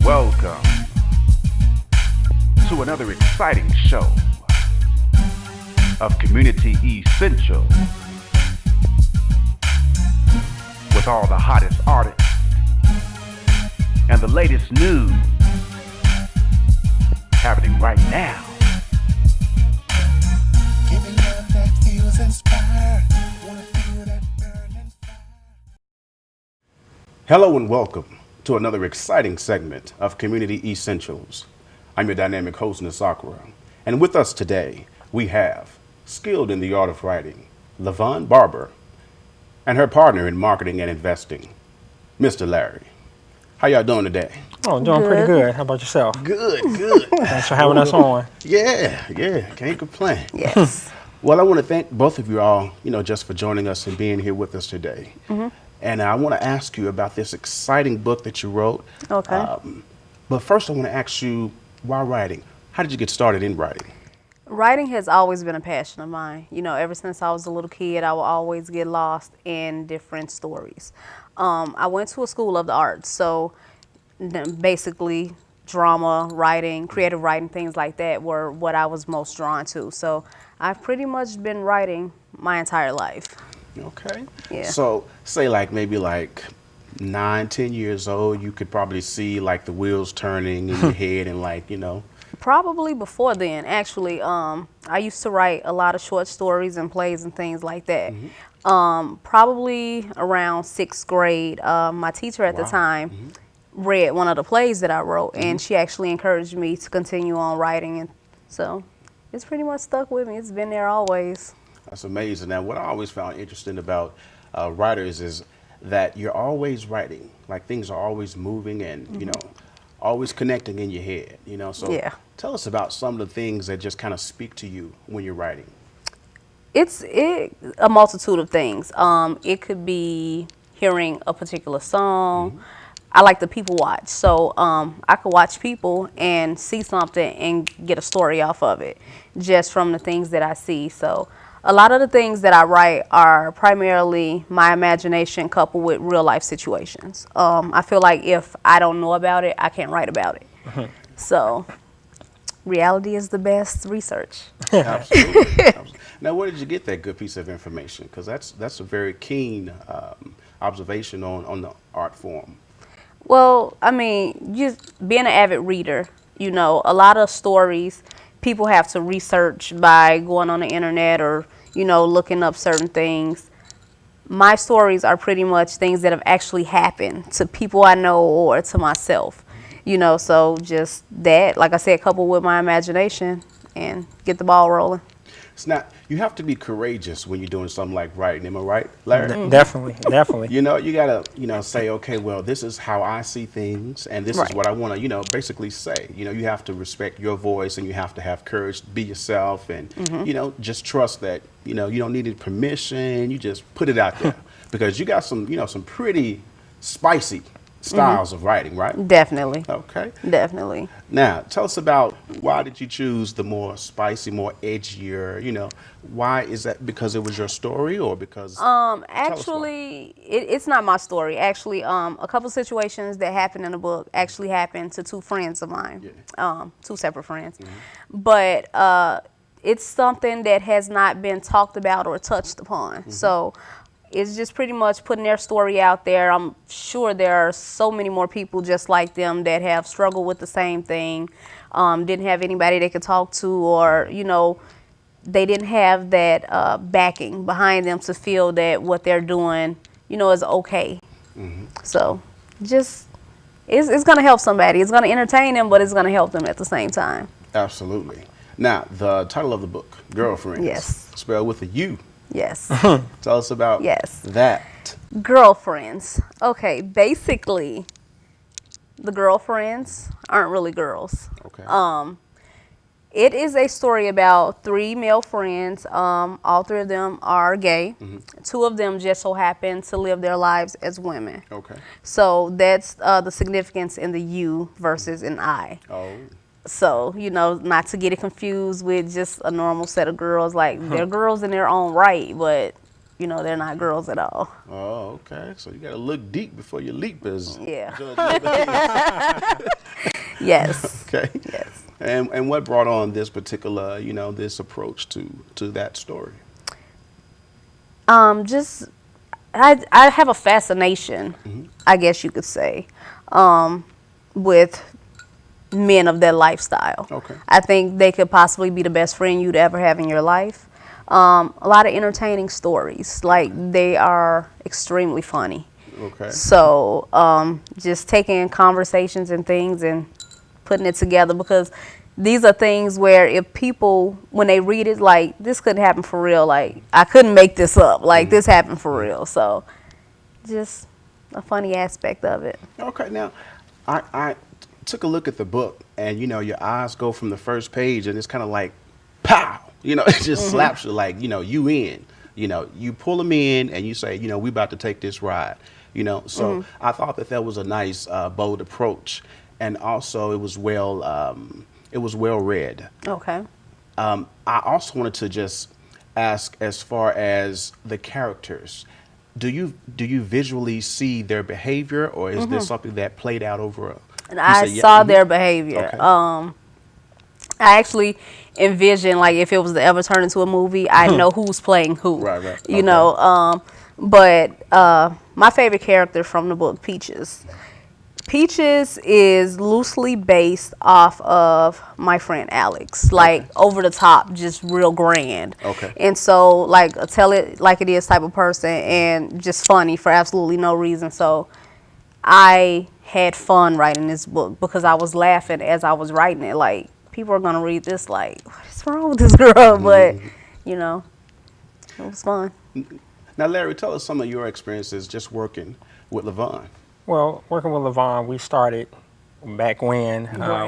Welcome to another exciting show of Community Essentials with all the hottest artists and the latest news happening right now. Giving love that feels inspired. Wanna feel that burning fire. Hello and welcome to another exciting segment of Community Essentials. I'm your dynamic host, Sakura, and with us today we have, skilled in the art of writing, Le'Vonne Barber, and her partner in marketing and investing, Mr. Larry. How y'all doing today? Oh, doing pretty good. How about yourself? Good. Thanks for having us on. Yeah, can't complain. Yes. Well, I want to thank both of you all, just for joining us and being here with us today. Mm-hmm. And I want to ask you about this exciting book that you wrote. Okay. But first, I want to ask you, while writing, how did you get started in writing? Writing has always been a passion of mine. Ever since I was a little kid, I would always get lost in different stories. I went to a school of the arts, so basically drama, writing, creative writing, things like that were what I was most drawn to. So I've pretty much been writing my entire life. Okay. Yeah. So say maybe 9-10 years old, you could probably see the wheels turning in your head and Probably before then, actually. I used to write a lot of short stories and plays and things like that. Mm-hmm. Probably around 6th grade, my teacher at the time read one of the plays that I wrote, and she actually encouraged me to continue on writing. And so it's pretty much stuck with me. It's been there always. That's amazing. Now, what I always found interesting about writers is that you're always writing. Things are always moving and, always connecting in your head, So Yeah. Tell us about some of the things that just kind of speak to you when you're writing. It's a multitude of things. It could be hearing a particular song. Mm-hmm. I like to people watch. So I could watch people and see something and get a story off of it just from the things that I see. So a lot of the things that I write are primarily my imagination coupled with real life situations. I feel like if I don't know about it, I can't write about it. Mm-hmm. So reality is the best research. Absolutely. Now, where did you get that good piece of information? Because that's a very keen observation on the art form. Well, just being an avid reader, a lot of stories people have to research by going on the internet or, looking up certain things. My stories are pretty much things that have actually happened to people I know or to myself, so just that, like I said, coupled with my imagination and get the ball rolling. It's not, you have to be courageous when you're doing something like writing. Am I right, Larry? Mm-hmm. Definitely. You got to, say, okay, well, this is how I see things, and this is what I want to, basically say. You have to respect your voice, and you have to have courage to be yourself, and, just trust that, you don't need any permission. You just put it out there. Because you got some, some pretty spicy styles of writing, right? Definitely. Okay. Definitely. Now, tell us about why did you choose the more spicy, more edgier, why is that? Because it was your story or because? Actually, it's not my story. Actually, a couple situations that happened in the book actually happened to two friends of mine, two separate friends. Mm-hmm. But it's something that has not been talked about or touched upon. Mm-hmm. So it's just pretty much putting their story out there. I'm sure there are so many more people just like them that have struggled with the same thing, didn't have anybody they could talk to, or, they didn't have that backing behind them to feel that what they're doing, is okay. Mm-hmm. So just, it's going to help somebody. It's going to entertain them, but it's going to help them at the same time. Absolutely. Now, the title of the book, Gurlfriends. Yes. Spelled with a U. Yes. Tell us about that. Gurlfriends. Okay, basically, the girlfriends aren't really girls. Okay. It is a story about 3 male friends. All 3 of them are gay. Mm-hmm. 2 of them just so happen to live their lives as women. Okay. So that's the significance in the U versus an I. Oh. So, not to get it confused with just a normal set of girls. They're girls in their own right, but you know, they're not girls at all. Oh, okay. So you got to look deep before you leap, as yeah. Yes. Okay. Yes. And what brought on this particular, this approach to that story? Just I have a fascination, I guess you could say, with men of that lifestyle. Okay. I think they could possibly be the best friend you'd ever have in your life. A lot of entertaining stories, like they are extremely funny. Okay. So just taking conversations and things and putting it together, because these are things where if people, when they read it, like, this couldn't happen for real. Like, I couldn't make this up. Like, this happened for real. So just a funny aspect of it. Okay. Now, I took a look at the book, and your eyes go from the first page, and it's kind of like, pow. It just slaps you like, you in. You pull them in, and you say, we about to take this ride. So I thought that was a nice, bold approach, and also it was well read. Okay. I also wanted to just ask, as far as the characters, do you visually see their behavior, or is this something that played out over a? And I saw their behavior. Okay. I actually envisioned, like, if it was to ever turn into a movie, I know who's playing who. Right. You know. But my favorite character from the book, Peaches. Peaches is loosely based off of my friend Alex, like over the top, just real grand. Okay. And so, like, a tell it like it is type of person, and just funny for absolutely no reason. So I had fun writing this book because I was laughing as I was writing it. Like, people are gonna read this like, what is wrong with this girl? But it was fun. Now, Larry, tell us some of your experiences just working with Le'Vonne. Well, working with Le'Vonne, we started back when,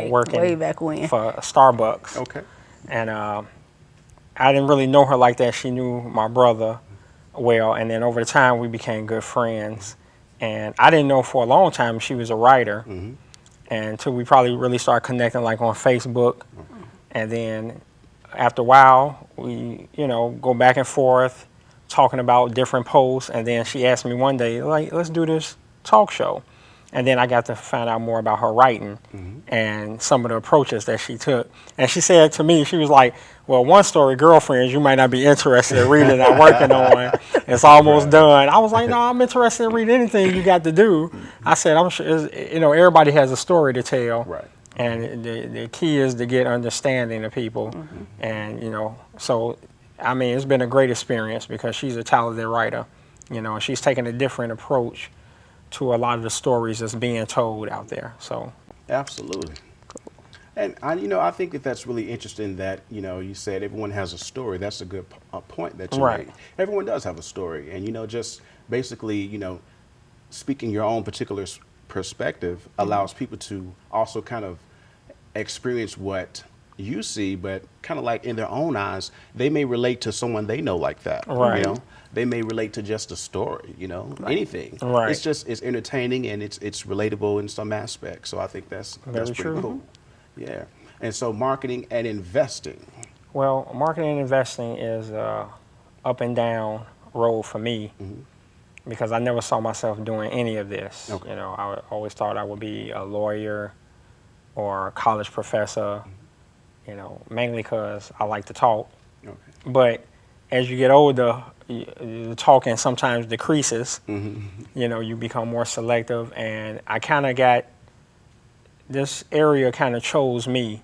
working way back when. for Starbucks. Okay. And I didn't really know her like that. She knew my brother well, and then over the time we became good friends. And I didn't know for a long time she was a writer, and until we probably really started connecting, like on Facebook. And then after a while, we go back and forth, talking about different posts. And then she asked me one day, like, let's do this talk show. And then I got to find out more about her writing and some of the approaches that she took. And she said to me, she was like, well, one story, Gurlfriends, you might not be interested in reading. I'm working on. It's almost done. I was like, no, I'm interested in reading anything you got to do. I said, I'm sure, everybody has a story to tell. Right. And the key is to get understanding of people. And, so, I mean, it's been a great experience because she's a talented writer, and she's taken a different approach to a lot of the stories that's being told out there. So Absolutely. And I think that's really interesting that you said everyone has a story. That's a good point that you made. Everyone does have a story, and just basically speaking your own particular perspective allows people to also kind of experience what you see, but kind of like in their own eyes, they may relate to someone they know like that. Right. They may relate to just a story, anything. Right. It's entertaining and it's relatable in some aspects. So I think that's pretty true. cool. Yeah. And so marketing and investing. Well, marketing and investing is a up and down road for me because I never saw myself doing any of this. Okay. I always thought I would be a lawyer or a college professor, mainly because I like to talk. Okay. But as you get older, the talking sometimes decreases. You become more selective, and I kind of got this area kind of chose me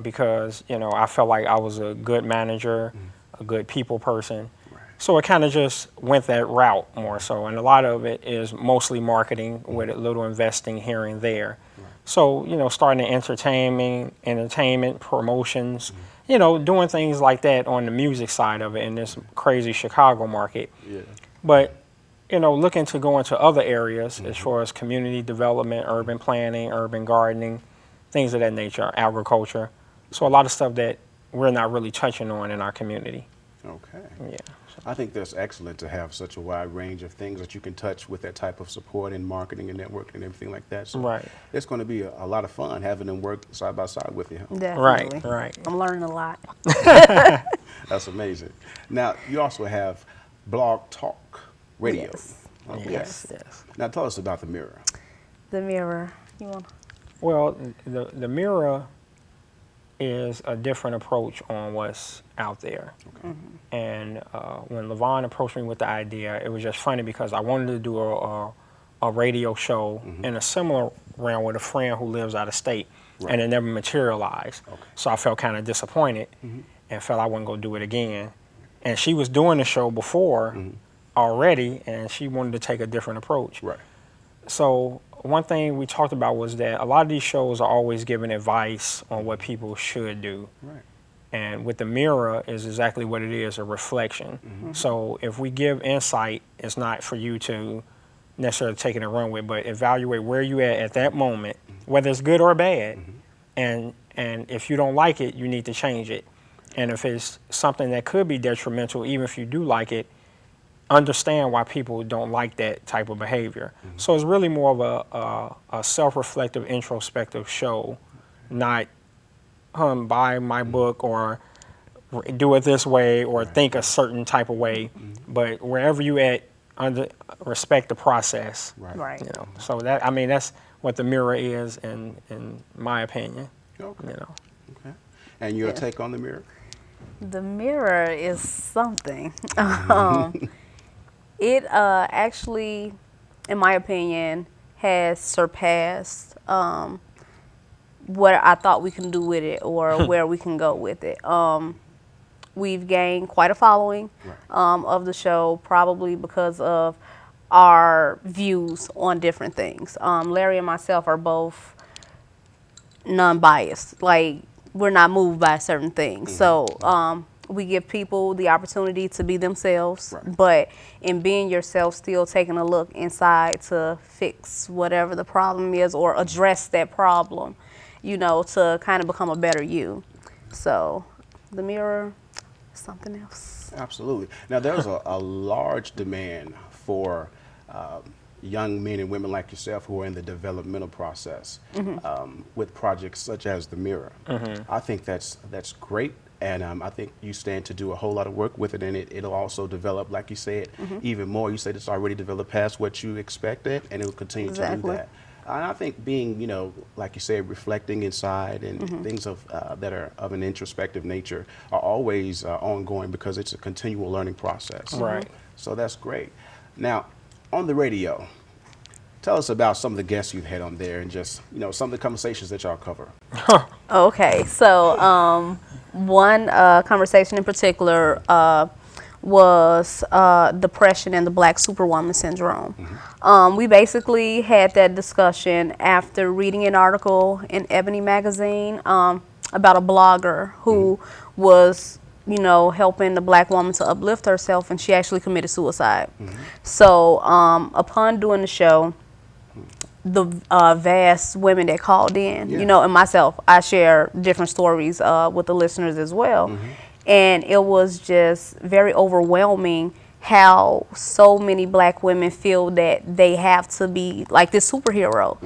because I felt like I was a good manager, a good people person. So it kind of just went that route more so, and a lot of it is mostly marketing with a little investing here and there. So starting in entertainment, promotions, doing things like that on the music side of it in this crazy Chicago market. Yeah. But looking to go into other areas as far as community development, urban planning, urban gardening, things of that nature, agriculture. So a lot of stuff that we're not really touching on in our community. Okay. Yeah. I think that's excellent to have such a wide range of things that you can touch with that type of support in marketing and networking and everything like that. So Right. It's going to be a lot of fun having them work side by side with you. Huh? Definitely. Right. I'm learning a lot. That's amazing. Now, you also have Blog Talk Radio. Yes. Okay. Yes. Now, tell us about The Mirror. The Mirror. You want? Well, the mirror is a different approach on what's out there. Okay. And when Le'Vonne approached me with the idea, it was just funny because I wanted to do a radio show in a similar realm with a friend who lives out of state, and it never materialized. Okay. So I felt kind of disappointed and felt I wasn't going to do it again. And she was doing the show before already, and she wanted to take a different approach. Right. So one thing we talked about was that a lot of these shows are always giving advice on what people should do. Right. And with the mirror is exactly what it is, a reflection. So if we give insight, it's not for you to necessarily take it and run with, but evaluate where you at that moment, whether it's good or bad. And if you don't like it, you need to change it. And if it's something that could be detrimental, even if you do like it, understand why people don't like that type of behavior. So it's really more of a self-reflective, introspective show, not buy my book or do it this way or think a certain type of way, but wherever you at, respect the process. Right. You know, so that, I mean, that's what the mirror is, in my opinion. Okay. You know. Okay. And your take on the mirror? The mirror is something. It actually, in my opinion, has surpassed what I thought we can do with it or where we can go with it. We've gained quite a following of the show, probably because of our views on different things. Larry and myself are both non-biased. Like, we're not moved by certain things. So we give people the opportunity to be themselves, but in being yourself, still taking a look inside to fix whatever the problem is or address that problem, you know, to kind of become a better you. So the mirror is something else. Absolutely. Now, there's a large demand for young men and women like yourself who are in the developmental process with projects such as The Mirror. I think that's great, and I think you stand to do a whole lot of work with it, and it'll also develop, like you said, even more. You said it's already developed past what you expected, and it'll continue to do that. And I think being, you know, like you said, reflecting inside and things of that are of an introspective nature are always ongoing because it's a continual learning process. Right. So that's great. Now, on the radio, tell us about some of the guests you've had on there and just, you know, some of the conversations that y'all cover. Okay, so one conversation in particular was depression and the Black Superwoman syndrome. We basically had that discussion after reading an article in Ebony magazine about a blogger who was, you know, helping the Black woman to uplift herself, and she actually committed suicide. So upon doing the show, the vast women that called in, you know, and myself, I share different stories with the listeners as well. And it was just very overwhelming how so many Black women feel that they have to be like this superhero.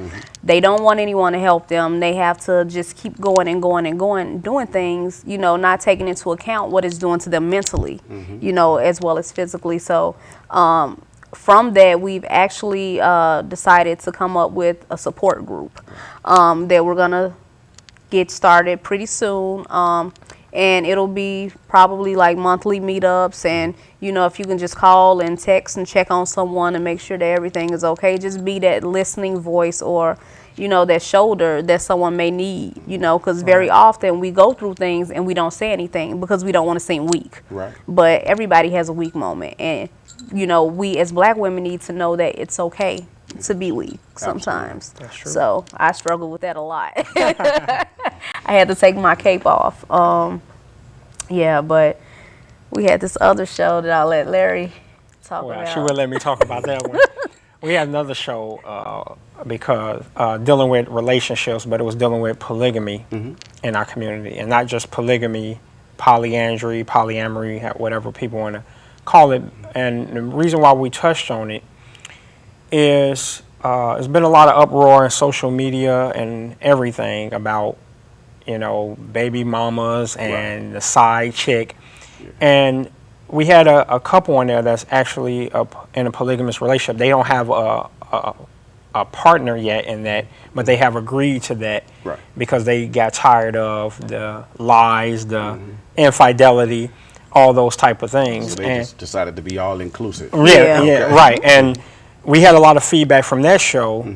They don't want anyone to help them. They have to just keep going and going and going, doing things, you know, not taking into account what it's doing to them mentally, you know, as well as physically. So from that, we've actually decided to come up with a support group that we're going to get started pretty soon. And it'll be probably like monthly meetups, and you know, if you can just call and text and check on someone and make sure that everything is okay, just be that listening voice or, you know, that shoulder that someone may need, you know, because very often we go through things and we don't say anything because we don't want to seem weak. But everybody has a weak moment, and you know, we as Black women need to know that it's okay to be weak sometimes. That's true. So I struggle with that a lot. I had to take my cape off. Yeah, but we had this other show that I'll let Larry talk about. She would let me talk about that one. We had another show because dealing with relationships, but it was dealing with polygamy in our community, and not just polygamy, polyandry, polyamory, whatever people want to call it. And the reason why we touched on it is there's been a lot of uproar in social media and everything about, you know, baby mamas and the side chick. And we had a couple on there that's actually in a polygamous relationship. They don't have a a partner yet in that, but they have agreed to that Right. because they got tired of the lies, the infidelity, all those type of things. So they just decided to be all inclusive. Yeah, Yeah. yeah, Okay. right. And we had a lot of feedback from that show.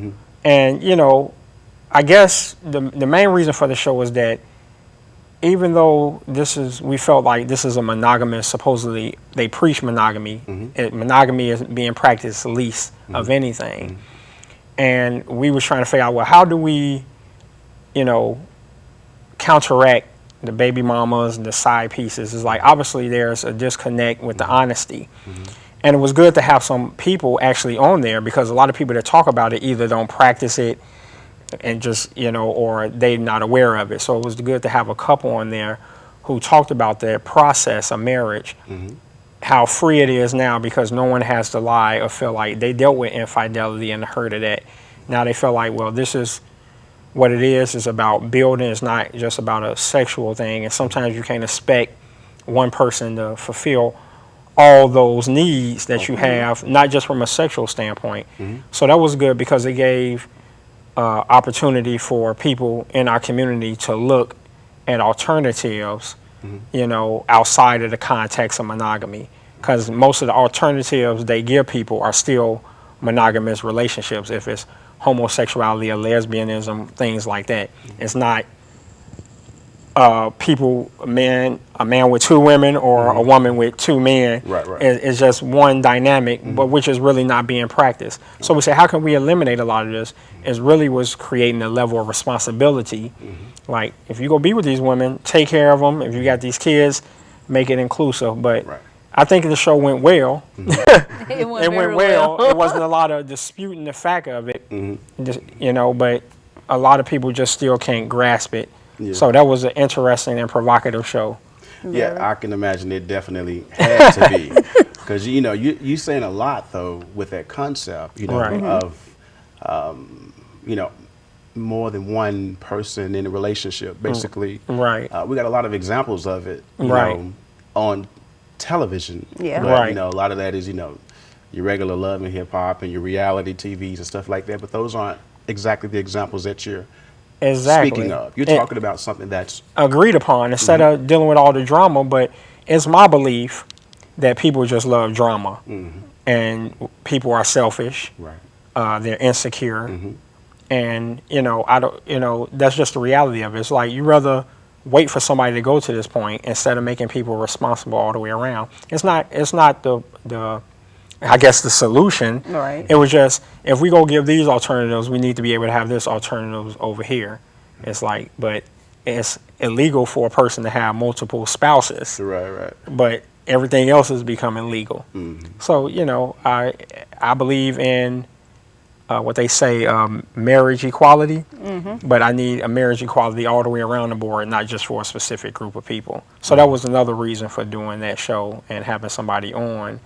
And, you know, I guess the main reason for the show was that even though we felt like this is a monogamous, supposedly they preach monogamy, monogamy is being practiced least of anything. And we was trying to figure out, well, how do we, you know, counteract the baby mamas and the side pieces? It's like, obviously there's a disconnect with the honesty. And it was good to have some people actually on there, because a lot of people that talk about it either don't practice it and just, you know, or they're not aware of it. So it was good to have a couple on there who talked about the process of marriage, how free it is now, because no one has to lie or feel like they dealt with infidelity and the hurt of that. Now they feel like, well, this is what it is. It's about building. It's not just about a sexual thing. And sometimes you can't expect one person to fulfill all those needs that you have, not just from a sexual standpoint. So that was good, because it gave opportunity for people in our community to look at alternatives, you know, outside of the context of monogamy. Because most of the alternatives they give people are still monogamous relationships. If it's homosexuality or lesbianism, things like that, it's not a man with two women or a woman with two men. Right, right. It's just one dynamic, but which is really not being practiced. So we say, how can we eliminate a lot of this? It really was creating a level of responsibility. Like, if you go be with these women, take care of them. If you got these kids, make it inclusive. But Right. I think the show went well. It went, It very went well. It wasn't a lot of disputing the fact of it, just, you know, but a lot of people just still can't grasp it. Yeah. So that was an interesting and provocative show. Yeah, I can imagine it definitely had to be, because you know you saying a lot though with that concept, you know, Right. of you know, more than one person in a relationship. Basically, Right. We got a lot of examples of it, you Right. know, on television. Yeah. But, Right. You know, a lot of that is, you know, your regular love and hip hop and your reality TVs and stuff like that. But those aren't exactly the examples that you're Exactly. speaking of. You're And talking about something that's agreed upon instead of dealing with all the drama. But it's my belief that people just love drama, and people are selfish. right. They're insecure, and you know, I don't. You know, that's just the reality of it. It's like you rather wait for somebody to go to this point instead of making people responsible all the way around. It's not. It's not the. I guess the solution. Right. It was just, if we go give these alternatives, we need to be able to have this alternatives over here. It's like, but it's illegal for a person to have multiple spouses. Right, right. But everything else is becoming legal. So, you know, I believe in what they say, marriage equality, but I need a marriage equality all the way around the board, not just for a specific group of people. So that was another reason for doing that show and having somebody on,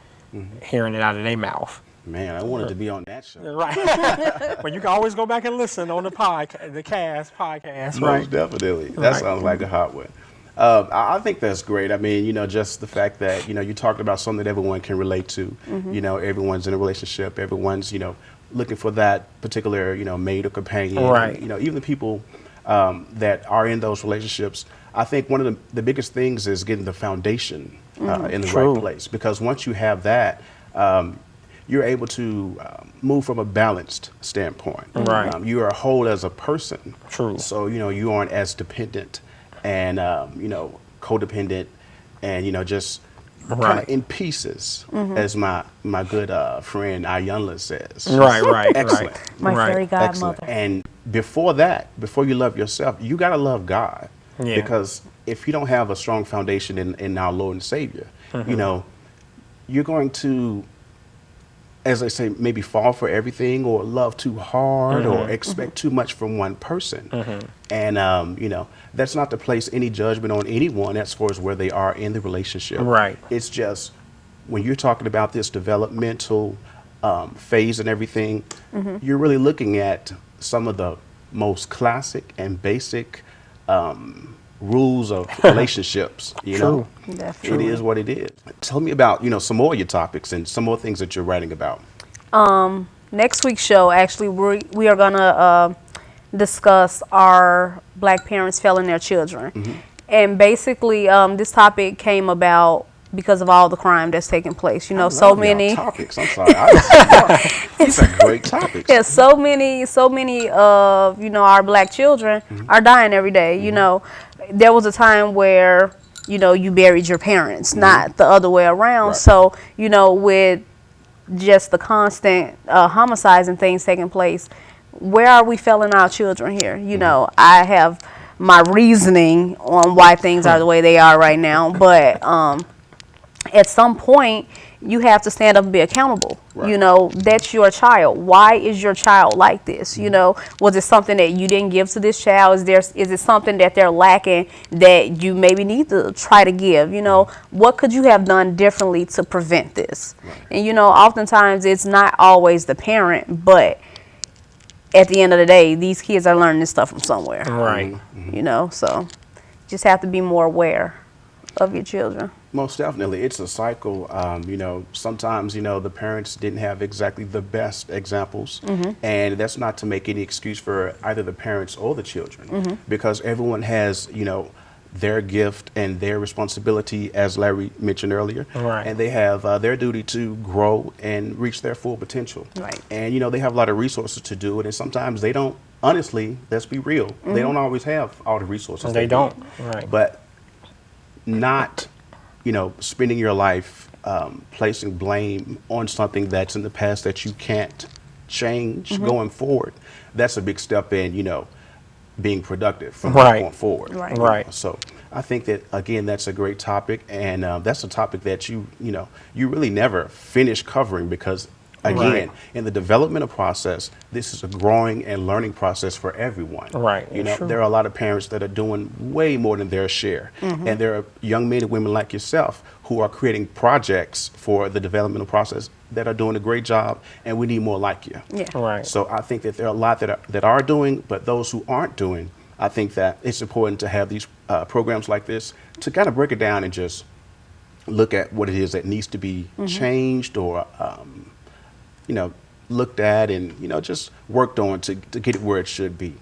hearing it out of their mouth. Man, I wanted to be on that show. Right. But you can always go back and listen on the podcast, Most right? definitely. That Right. sounds like a hot one. I think that's great. I mean, you know, just the fact that, you know, you talked about something that everyone can relate to. You know, everyone's in a relationship. Everyone's, you know, looking for that particular, you know, mate or companion. Right. You know, even the people that are in those relationships, I think one of the biggest things is getting the foundation in the True. right place. Because once you have that, you're able to move from a balanced standpoint. Right. You are whole as a person. True. So, you know, you aren't as dependent and, you know, codependent and, you know, just kind Right. of in pieces, as my good friend Ayanla says. Right. Excellent. My Right. fairy Excellent. godmother. And before that, before you love yourself, you got to love God. Yeah. Because if you don't have a strong foundation in our Lord and Savior, you know, you're going to, as I say, maybe fall for everything or love too hard or expect too much from one person. And, you know, that's not to place any judgment on anyone as far as where they are in the relationship. Right. It's just when you're talking about this developmental phase and everything, you're really looking at some of the most classic and basic rules of relationships. You know, Definitely. it is what it is. Tell me about, you know, some more of your topics and some more things that you're writing about. next week's show, actually, we are gonna discuss our black parents failing their children, and basically, this topic came about because of all the crime that's taking place. You know, so Love y'all many. topics. I'm sorry. These are great topics. Yeah, so many of our black children are dying every day. You know, there was a time where you buried your parents, not the other way around. Right. So with just the constant homicides and things taking place, where are we failing our children here? I have my reasoning on why things are the way they are right now, but at some point you have to stand up and be accountable. Right. That's your child. Why is your child like this? Was it something that you didn't give to this child? Is it something that they're lacking that you maybe need to try to give? What could you have done differently to prevent this? Right. And oftentimes it's not always the parent, but at the end of the day, these kids are learning this stuff from somewhere. Right. So just have to be more aware of your children. Most definitely. It's a cycle. Sometimes, the parents didn't have exactly the best examples. And that's not to make any excuse for either the parents or the children, because everyone has, their gift and their responsibility, as Larry mentioned earlier. Right. And they have their duty to grow and reach their full potential. Right. And, they have a lot of resources to do it. And sometimes they don't, honestly, let's be real, they don't always have all the resources. They need. don't. Right. But not spending your life placing blame on something that's in the past that you can't change going forward. That's a big step in, being productive from that point forward. Right. Right. So I think that, again, that's a great topic. And that's a topic that you really never finish covering, because, again, in the developmental process, this is a growing and learning process for everyone. Right. There are a lot of parents that are doing way more than their share. And there are young men and women like yourself who are creating projects for the developmental process that are doing a great job, and we need more like you. Yeah. Right. So I think that there are a lot that are doing, but those who aren't doing, I think that it's important to have these programs like this to kind of break it down and just look at what it is that needs to be changed or looked at and, just worked on to get it where it should be.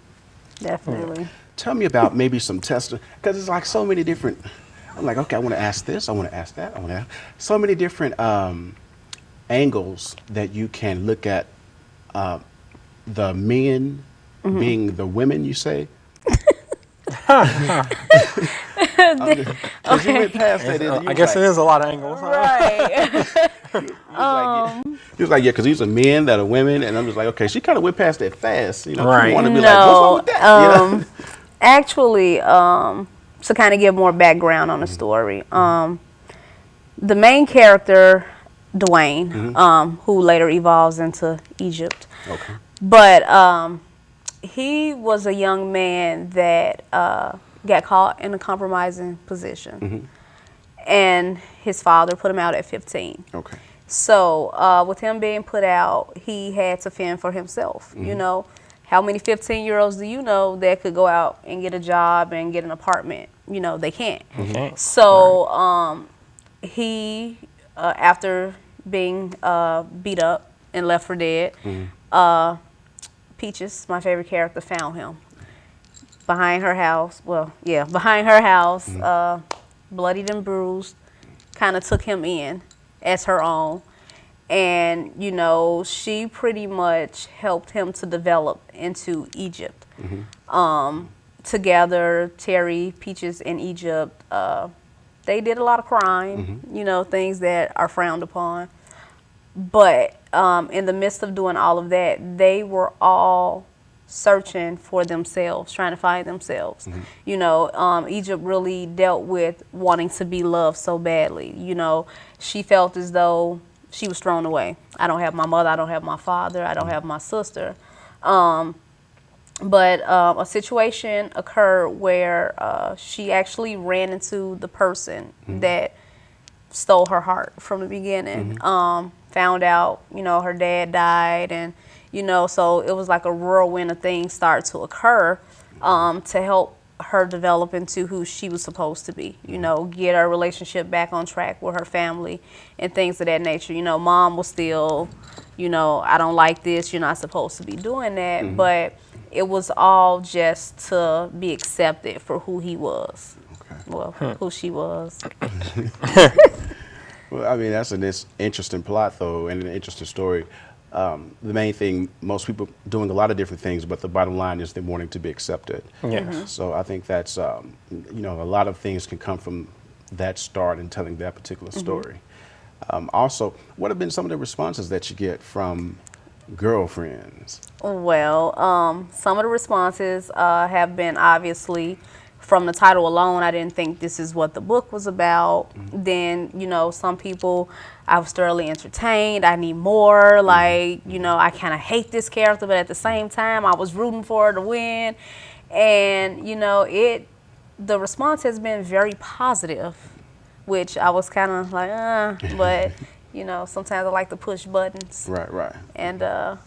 Definitely. Tell me about maybe some testing, because it's like so many different, I'm like, okay, I want to ask this, I want to ask that, I want to ask, so many different angles that you can look at the men being the women, you say? Because you went past that. I guess it is a lot of angles. Right. He was like, yeah, because these are men that are women, and I'm just like, okay, she kind of went past that fast. Right. You want to be like, what's wrong with that? Actually, to kind of give more background on the story, the main character, Dwayne, who later evolves into Egypt, Okay. but he was a young man that got caught in a compromising position, and his father put him out at 15. Okay. So with him being put out, he had to fend for himself. How many 15-year-olds do you know that could go out and get a job and get an apartment? They can't. Okay. So he, after being beat up and left for dead, Peaches, my favorite character, found him behind her house. Behind her house, bloodied and bruised, kind of took him in as her own. And, she pretty much helped him to develop into Egypt. Together, Terry, Peaches, and Egypt, they did a lot of crime, things that are frowned upon. But in the midst of doing all of that, they were all searching for themselves, trying to find themselves. Egypt really dealt with wanting to be loved so badly. She felt as though she was thrown away. I don't have my mother, I don't have my father, I don't have my sister. But a situation occurred where she actually ran into the person that stole her heart from the beginning. Found out, her dad died, and, so it was like a whirlwind of things started to occur to help her develop into who she was supposed to be, you know, get her relationship back on track with her family and things of that nature. You know, mom was still, you know, I don't like this, you're not supposed to be doing that, but it was all just to be accepted for who he was. Okay. Well, who she was. Well, I mean, that's an interesting plot, though, and an interesting story. The main thing, most people doing a lot of different things, but the bottom line is they're wanting to be accepted. Yes. So I think that's, you know, a lot of things can come from that start and telling that particular story. Also, what have been some of the responses that you get from Gurlfriends? Well, some of the responses have been obviously from the title alone. I didn't think this is what the book was about. Then, you know, some people, I was thoroughly entertained. I need more. Like, you know, I kind of hate this character, but at the same time, I was rooting for her to win. And, you know, the response has been very positive, which I was kind of like, but, you know, sometimes I like to push buttons. Right. And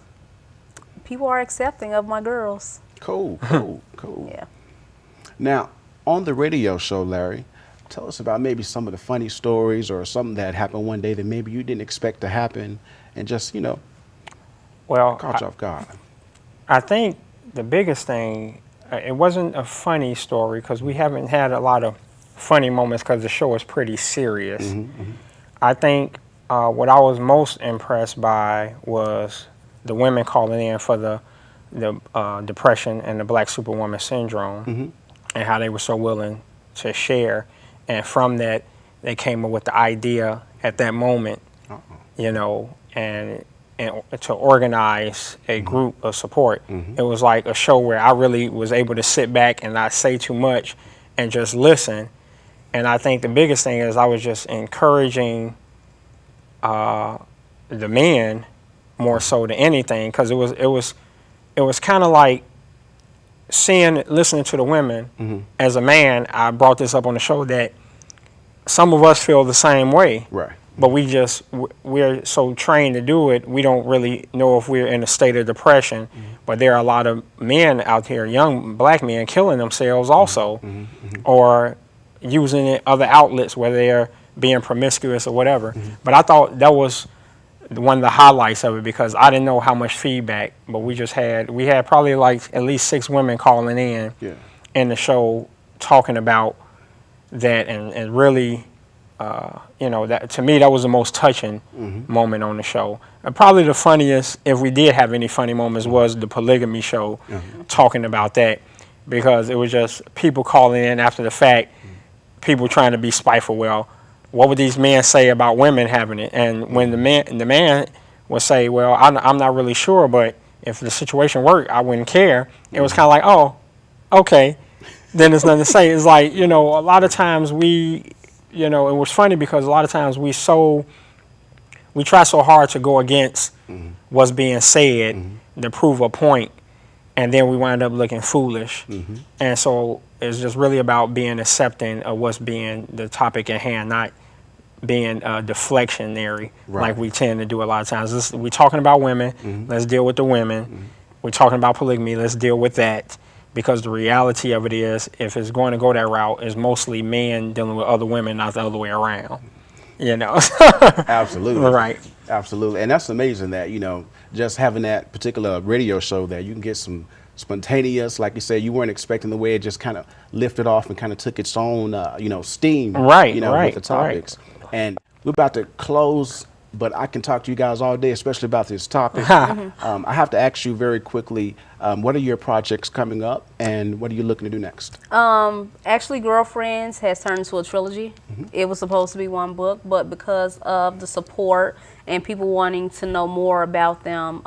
people are accepting of my girls. Cool. Yeah. Now, on the radio show, Larry, tell us about maybe some of the funny stories or something that happened one day that maybe you didn't expect to happen and just, you know, Well, caught you off guard. I think the biggest thing, it wasn't a funny story because we haven't had a lot of funny moments because the show is pretty serious. I think what I was most impressed by was the women calling in for the depression and the Black Superwoman syndrome, and how they were so willing to share. And from that, they came up with the idea at that moment, you know, and to organize a group of support. It was like a show where I really was able to sit back and not say too much and just listen. And I think the biggest thing is I was just encouraging the men more so than anything, because it was kind of like listening to the women. As a man, I brought this up on the show that some of us feel the same way. Right. But we're so trained to do it, we don't really know if we're in a state of depression. But there are a lot of men out here, young Black men, killing themselves also, or using other outlets, whether they're being promiscuous or whatever. But I thought that was one of the highlights of it, because I didn't know how much feedback, but we had probably like at least 6 women calling in the show talking about that, and really, you know, that to me that was the most touching moment on the show. And probably the funniest, if we did have any funny moments, was the polygamy show, talking about that, because it was just people calling in after the fact, people trying to be spiteful. Well, what would these men say about women having it? And when the man would say, well, I'm not really sure, but if the situation worked, I wouldn't care. It was kind of like, oh, okay. Then there's nothing to say. It's like, you know, a lot of times you know, it was funny because a lot of times we try so hard to go against what's being said to prove a point, and then we wind up looking foolish. And so it's just really about being accepting of what's being the topic at hand, not being deflectionary like we tend to do a lot of times. We're talking about women, let's deal with the women. We're talking about polygamy, let's deal with that. Because the reality of it is, if it's going to go that route, it's mostly men dealing with other women, not the other way around. You know? Absolutely. Right. Absolutely. And that's amazing that, you know, just having that particular radio show that you can get some spontaneous, like you said, you weren't expecting the way it just kind of lifted off and kind of took its own, you know, steam, you know, with the topics. And we're about to close, but I can talk to you guys all day, especially about this topic. I have to ask you very quickly, what are your projects coming up, and what are you looking to do next? Actually, Gurlfriends has turned into a trilogy. It was supposed to be one book, but because of the support and people wanting to know more about them,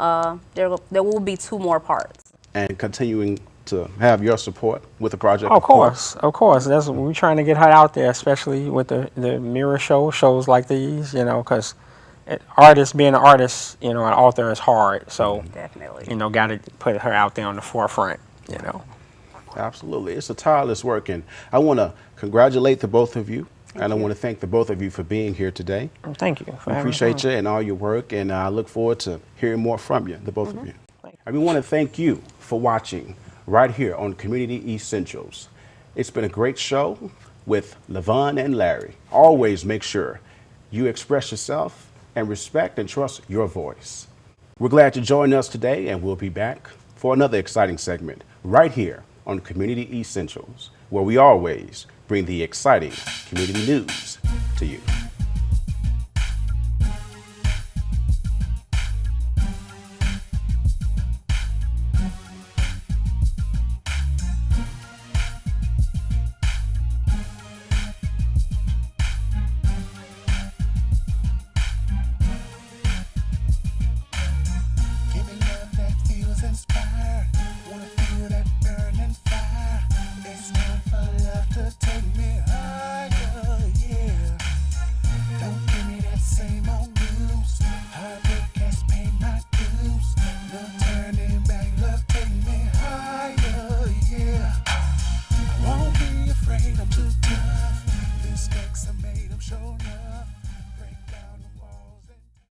there will be 2 more parts. And continuing to have your support with the project. Of course. That's we're trying to get her out there, especially with the mirror shows like these, you know, because being an artist, you know, an author is hard. So Definitely. you know, got to put her out there on the forefront, you know. Absolutely. It's a tireless work, and I want to congratulate the both of you. And I want to thank the both of you for being here today. Thank you for having appreciate me. you and all your work, and I look forward to hearing more from you, the both of you. And we want to thank you for watching right here on Community Essentials. It's been a great show with Le'Vonne and Larry. Always make sure you express yourself and respect and trust your voice. We're glad you joined us today, and we'll be back for another exciting segment right here on Community Essentials, where we always bring the exciting community news to you.